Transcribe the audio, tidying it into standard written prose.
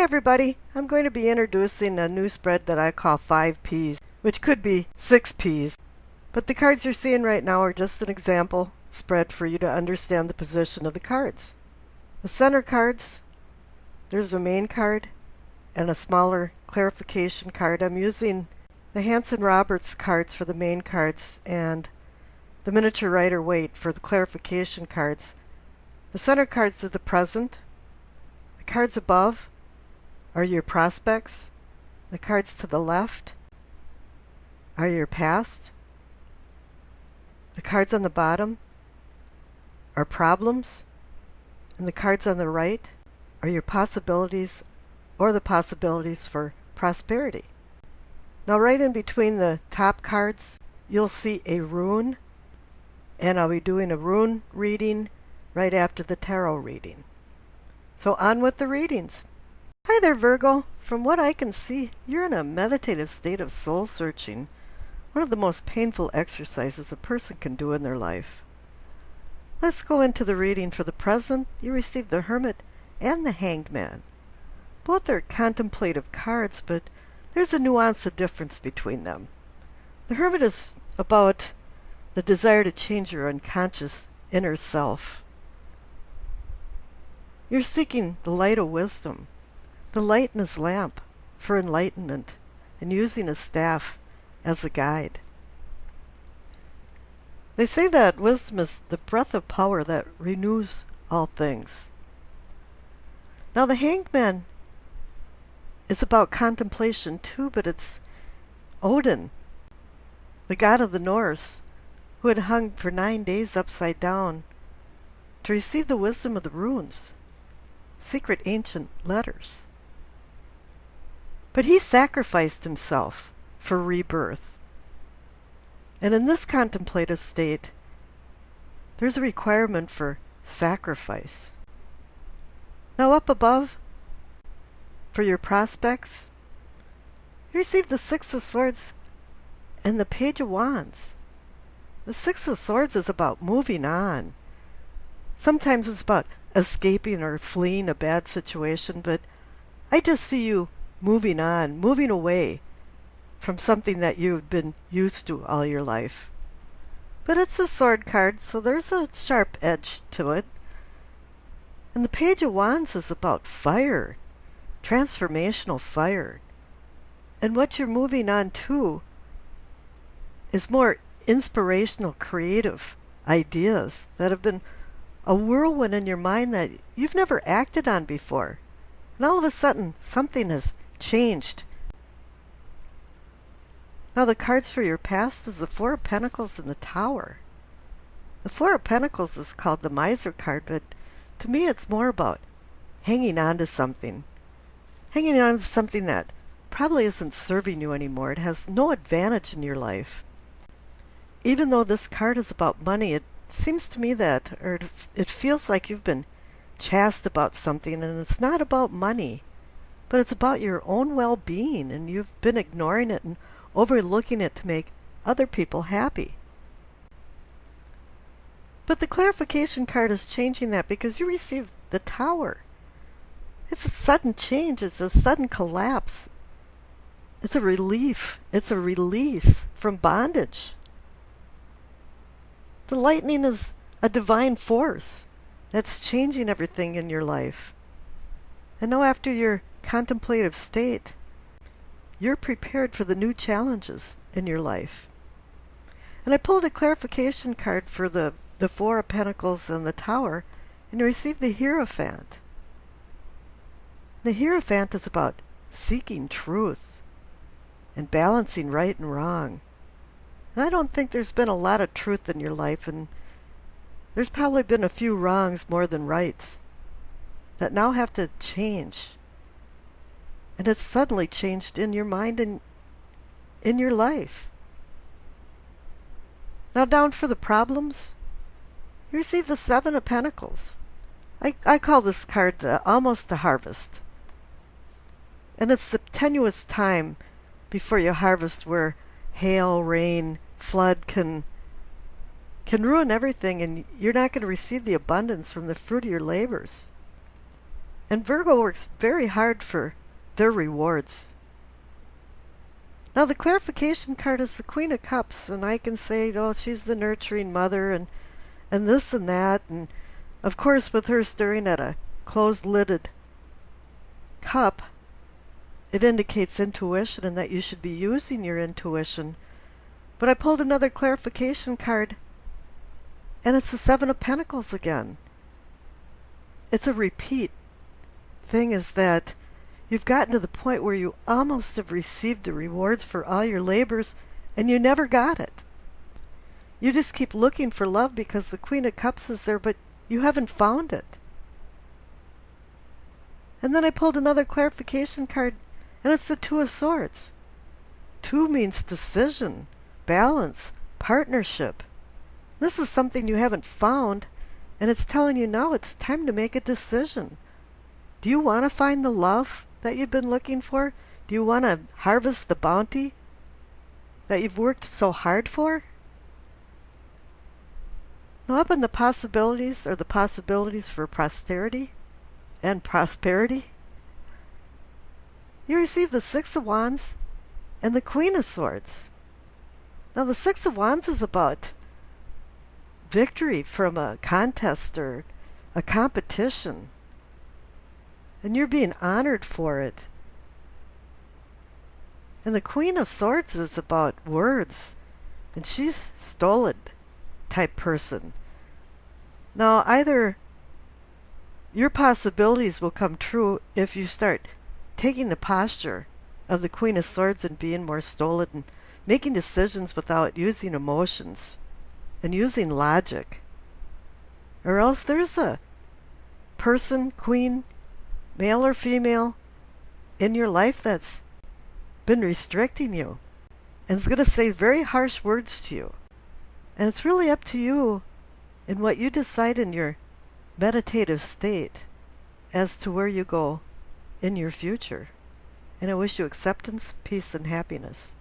everybody, I'm going to be introducing a new spread that I call 5 Ps, which could be 6 Ps. But the cards you're seeing right now are just an example spread for you to understand the position of the cards. The center cards, there's a main card and a smaller clarification card. I'm using the Hanson-Roberts cards for the main cards and the miniature Rider-Waite for the clarification cards. The center cards are the present. The cards above are your prospects. The cards to the left are your past. The cards on the bottom are problems. And the cards on the right are your possibilities or the possibilities for prosperity. Now right in between the top cards, you'll see a rune. And I'll be doing a rune reading right after the tarot reading. So on with the readings. Hi there, Virgo. From what I can see, you're in a meditative state of soul searching, one of the most painful exercises a person can do in their life. Let's go into the reading. For the present, you receive the Hermit and the Hanged Man. Both are contemplative cards, but there's a nuance of difference between them. The Hermit is about the desire to change your unconscious inner self. You're seeking the light of wisdom, the light in his lamp for enlightenment, and using a staff as a guide. They say that wisdom is the breath of power that renews all things. Now the Hanged Man is about contemplation too, but it's Odin, the god of the Norse, who had hung for 9 days upside down to receive the wisdom of the runes, secret ancient letters. But he sacrificed himself for rebirth. And in this contemplative state, there's a requirement for sacrifice. Now up above, for your prospects, you receive the Six of Swords and the Page of Wands. The Six of Swords is about moving on. Sometimes it's about escaping or fleeing a bad situation, but I just see you moving on, moving away from something that you've been used to all your life. But it's a sword card, so there's a sharp edge to it. And the Page of Wands is about fire, transformational fire. And what you're moving on to is more inspirational, creative ideas that have been a whirlwind in your mind that you've never acted on before. And all of a sudden, something has changed. Now the cards for your past is the Four of Pentacles and the Tower. The Four of Pentacles is called the Miser card, but to me it's more about hanging on to something. Hanging on to something that probably isn't serving you anymore. It has no advantage in your life. Even though this card is about money, it seems to me that, or it feels like you've been chaste about something, and it's not about money, but it's about your own well-being, and you've been ignoring it and overlooking it to make other people happy. But the clarification card is changing that because you received the Tower. It's a sudden change. It's a sudden collapse. It's a relief. It's a release from bondage. The lightning is a divine force that's changing everything in your life. And now after your contemplative state, you're prepared for the new challenges in your life. And I pulled a clarification card for the Four of Pentacles and the Tower, and you received the Hierophant. The Hierophant is about seeking truth and balancing right and wrong. And I don't think there's been a lot of truth in your life, and there's probably been a few wrongs more than rights that now have to change. And it's suddenly changed in your mind and in your life. Now down for the problems, you receive the Seven of Pentacles. I call this card almost a harvest. And it's the tenuous time before you harvest where hail, rain, flood can ruin everything, and you're not going to receive the abundance from the fruit of your labors. And Virgo works very hard for their rewards. Now the clarification card is the Queen of Cups, and I can say, oh, she's the nurturing mother and this and that. And of course, with her staring at a closed-lidded cup, it indicates intuition and that you should be using your intuition. But I pulled another clarification card, and it's the Seven of Pentacles again. It's a repeat. Thing is that you've gotten to the point where you almost have received the rewards for all your labors, and you never got it. You just keep looking for love because the Queen of Cups is there, but you haven't found it. And then I pulled another clarification card, and it's the Two of Swords. Two means decision, balance, partnership. This is something you haven't found, and it's telling you now it's time to make a decision. Do you want to find the love that you've been looking for? Do you want to harvest the bounty that you've worked so hard for? Now up in the possibilities are the possibilities for posterity and prosperity. You receive the Six of Wands and the Queen of Swords. Now the Six of Wands is about victory from a contest or a competition. And you're being honored for it. And the Queen of Swords is about words. And she's stolen type person. Now either your possibilities will come true if you start taking the posture of the Queen of Swords and being more stolid and making decisions without using emotions and using logic. Or else there's a person, queen, male or female, in your life that's been restricting you and is going to say very harsh words to you. And it's really up to you in what you decide in your meditative state as to where you go in your future. And I wish you acceptance, peace, and happiness.